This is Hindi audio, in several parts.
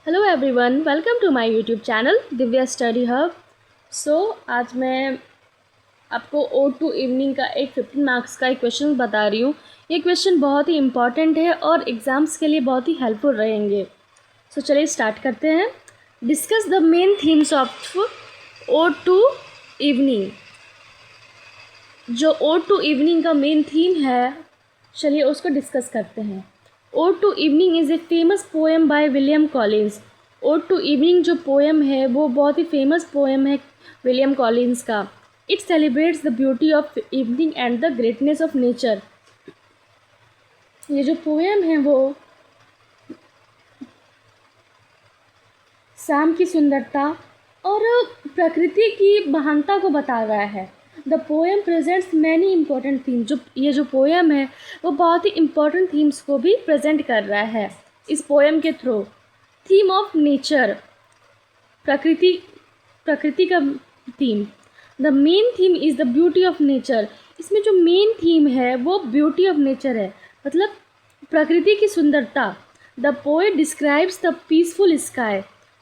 Hello everyone, welcome to my YouTube channel Divya study hub. आज मैं आपको ओड टू इवनिंग का एक 15 मार्क्स का एक क्वेश्चन बता रही हूँ। ये क्वेश्चन बहुत ही इंपॉर्टेंट है और एग्ज़ाम्स के लिए बहुत ही हेल्पफुल रहेंगे। चलिए स्टार्ट करते हैं। Discuss the main themes of ode to evening. जो ओड टू इवनिंग का मेन थीम है, चलिए उसको डिस्कस करते हैं। Ode to evening is a famous poem by William Collins. Ode to evening जो पोएम है वो बहुत ही फेमस पोएम है विलियम कॉलिंस का। It celebrates the beauty of evening and the greatness of nature. ये जो पोएम है वो शाम की सुंदरता और प्रकृति की महानता को बता रहा है। The poem presents many important theme. ये जो पोएम है वो बहुत ही इंपॉर्टेंट थीम्स को भी प्रेजेंट कर रहा है इस पोएम के थ्रू। थीम ऑफ नेचर, प्रकृति का theme. The main theme is the beauty of nature. इसमें जो मेन थीम है वो ब्यूटी ऑफ नेचर है, मतलब प्रकृति की सुंदरता। The poet describes the peaceful sky.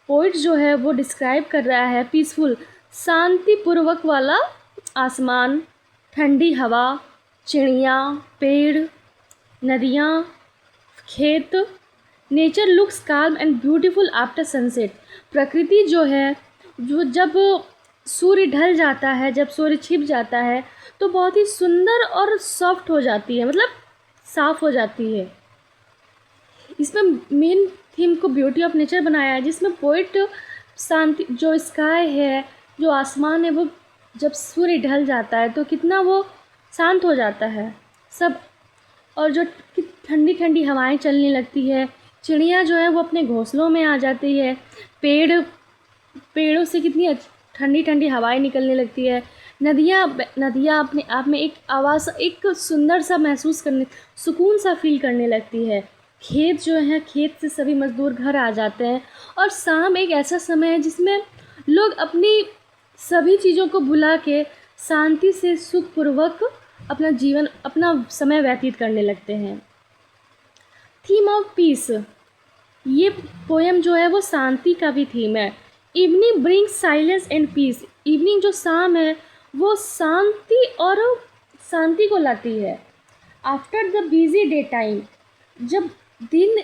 Poet जो है वो डिस्क्राइब कर रहा है पीसफुल, शांतिपूर्वक वाला आसमान, ठंडी हवा, चिड़ियाँ, पेड़, नदियाँ, खेत। Nature looks calm and beautiful after sunset. प्रकृति जो है जो जब सूर्य ढल जाता है, जब सूर्य छिप जाता है तो बहुत ही सुंदर और सॉफ्ट हो जाती है, मतलब साफ़ हो जाती है। इसमें मेन थीम को ब्यूटी ऑफ नेचर बनाया है, जिसमें पोइट शांति, जो स्काई है, जो आसमान है, वो जब सूर्य ढल जाता है तो कितना वो शांत हो जाता है सब। और जो ठंडी ठंडी हवाएं चलने लगती है, चिड़िया जो है वो अपने घोंसलों में आ जाती है, पेड़ों से कितनी ठंडी ठंडी हवाएं निकलने लगती है। नदियाँ अपने आप में एक आवाज़, एक सुंदर सा महसूस करने, सुकून सा फील करने लगती है। खेत जो है, खेत से सभी मज़दूर घर आ जाते हैं और शाम एक ऐसा समय है जिसमें लोग अपनी सभी चीज़ों को भुला के शांति से सुखपूर्वक अपना जीवन, अपना समय व्यतीत करने लगते हैं। Theme of peace. ये पोएम जो है वो शांति का भी थीम है। Evening brings silence and peace. Evening जो शाम है वो शांति को लाती है। After the busy day time, जब दिन,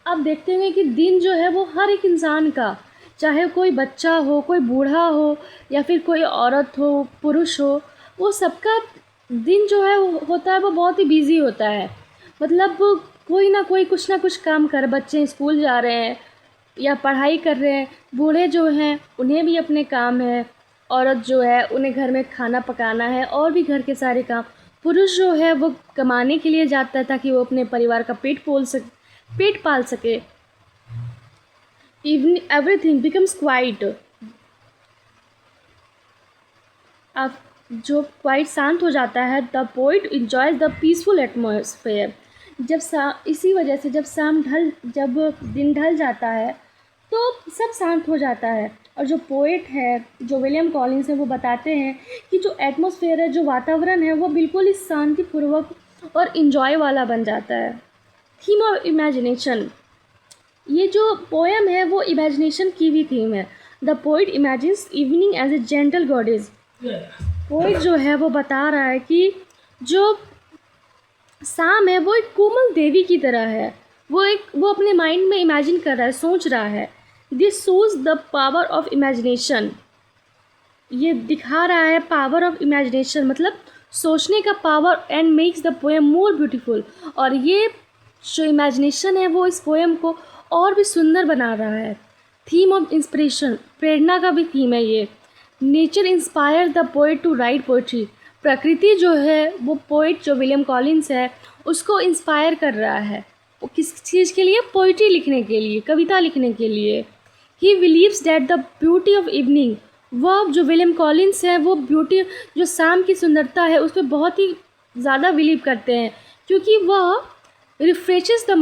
आप देखते होंगे कि दिन जो है वो हर एक इंसान का, चाहे कोई बच्चा हो, कोई बूढ़ा हो या फिर कोई औरत हो, पुरुष हो, वो सबका दिन जो है होता है वो बहुत ही बिजी होता है। मतलब कोई ना कुछ काम कर, बच्चे स्कूल जा रहे हैं या पढ़ाई कर रहे हैं, बूढ़े जो हैं उन्हें भी अपने काम है, औरत जो है उन्हें घर में खाना पकाना है और भी घर के सारे काम। पुरुष जो है वो कमाने के लिए जाता है ताकि वो अपने परिवार का पेट पाल सके। Evening everything becomes quite. अब जो क्वाइट शांत हो जाता है, the poet enjoys the peaceful atmosphere. इसी वजह से जब दिन ढल जाता है तो सब शांत हो जाता है। और जो पोएट है, जो विलियम कॉलिंस है, वो बताते हैं कि जो एटमॉस्फेयर है, जो वातावरण है, वो बिल्कुल ही शांतिपूर्वक और इन्जॉय वाला बन जाता है। Theme of imagination. ये जो पोएम है वो इमेजिनेशन की भी थीम है। The poet imagines evening as a gentle goddess. Poet जो है वो बता रहा है कि जो शाम है वो एक कोमल देवी की तरह है। वो अपने माइंड में इमेजिन कर रहा है, सोच रहा है। This shows the power of imagination. ये दिखा रहा है पावर ऑफ इमेजिनेशन, मतलब सोचने का power, and makes the poem more beautiful. और ये जो इमेजिनेशन है वो इस पोएम को और भी सुंदर बना रहा है। थीम ऑफ इंस्पिरेशन, प्रेरणा का भी थीम है ये। Nature inspire the poet to write poetry. प्रकृति जो है वो पोएट, जो विलियम कॉलिंस है, उसको इंस्पायर कर रहा है। वो किस चीज़ के लिए? पोइट्री लिखने के लिए, कविता लिखने के लिए। He believes that the beauty of evening. वह जो विलियम कॉलिंस है वो ब्यूटी, जो शाम की सुंदरता है, उस पर बहुत ही ज़्यादा बिलीव करते हैं, क्योंकि वह रिफ्रेशेस द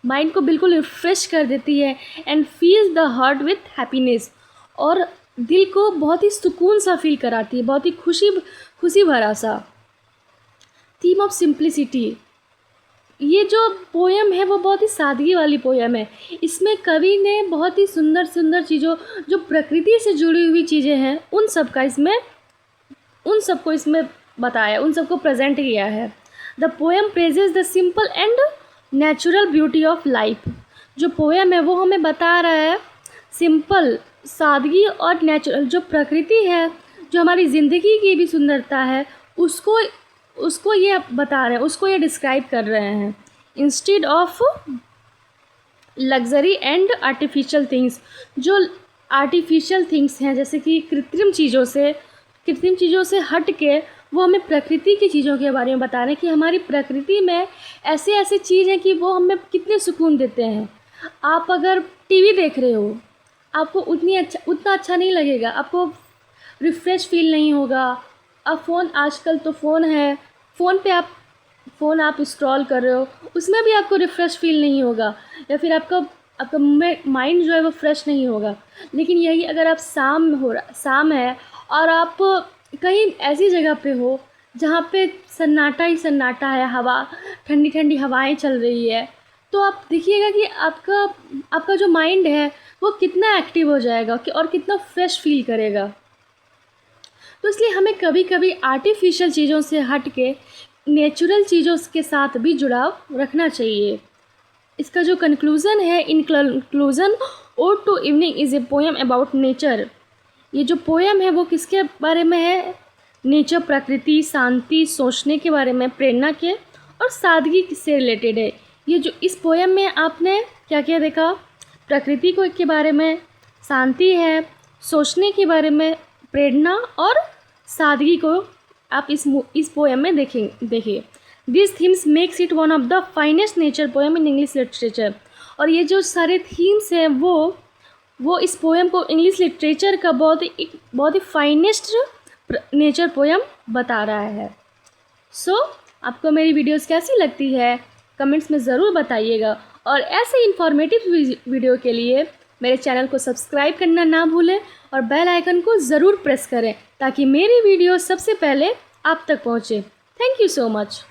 माइंड को बिल्कुल रिफ्रेश कर देती है, and feels the heart with happiness. और दिल को बहुत ही सुकून सा फील कराती है, बहुत ही खुशी भरा सा। Theme of simplicity. ये जो पोयम है वो बहुत ही सादगी वाली पोयम है। इसमें कवि ने बहुत ही सुंदर सुंदर चीज़ों, जो प्रकृति से जुड़ी हुई चीज़ें हैं, उन सबको इसमें बताया, उन सबको प्रेजेंट किया है। The poem praises the simple and natural beauty of life. जो पोएम है वो हमें बता रहा है सिंपल, सादगी और नेचुरल जो प्रकृति है, जो हमारी ज़िंदगी की भी सुंदरता है, उसको ये बता रहे हैं, उसको ये डिस्क्राइब कर रहे हैं। Instead of luxury and artificial things, जो आर्टिफिशियल थिंग्स हैं जैसे कि कृत्रिम चीज़ों से हट के वो हमें प्रकृति की चीज़ों के बारे में बता रहे हैं कि हमारी प्रकृति में ऐसे ऐसे चीज़ हैं कि वो हमें कितने सुकून देते हैं। आप अगर टीवी देख रहे हो, आपको उतना अच्छा नहीं लगेगा, आपको रिफ़्रेश फील नहीं होगा। अब आजकल तो फ़ोन है, फ़ोन आप स्क्रॉल कर रहे हो, उसमें भी आपको रिफ़्रेश फील नहीं होगा, या फिर आपका माइंड जो है वो फ्रेश नहीं होगा। लेकिन यही अगर आप शाम है और आप कहीं ऐसी जगह पे हो जहाँ पे सन्नाटा ही सन्नाटा है, ठंडी ठंडी हवाएं चल रही है, तो आप देखिएगा कि आपका जो माइंड है वो कितना एक्टिव हो जाएगा और कितना फ्रेश फील करेगा। तो इसलिए हमें कभी कभी आर्टिफिशियल चीज़ों से हट के नेचुरल चीज़ों के साथ भी जुड़ाव रखना चाहिए। इसका जो कंक्लूज़न है, in conclusion ode to evening is a poem about nature. ये जो पोएम है वो किसके बारे में है? नेचर, प्रकृति, शांति, सोचने के बारे में, प्रेरणा के और सादगी से रिलेटेड है। ये जो इस पोएम में आपने क्या क्या देखा? प्रकृति के बारे में, शांति है, सोचने के बारे में, प्रेरणा और सादगी को आप इस पोएम में देखिए। This themes makes it one of the finest nature poem in English literature. और ये जो सारे थीम्स हैं वो इस पोएम को इंग्लिश लिटरेचर का बहुत ही फाइनेस्ट नेचर पोएम बता रहा है। आपको मेरी वीडियोस कैसी लगती है कमेंट्स में ज़रूर बताइएगा, और ऐसे इन्फॉर्मेटिव वीडियो के लिए मेरे चैनल को सब्सक्राइब करना ना भूलें और बेल आइकन को ज़रूर प्रेस करें ताकि मेरी वीडियो सबसे पहले आप तक पहुँचे। Thank you so much.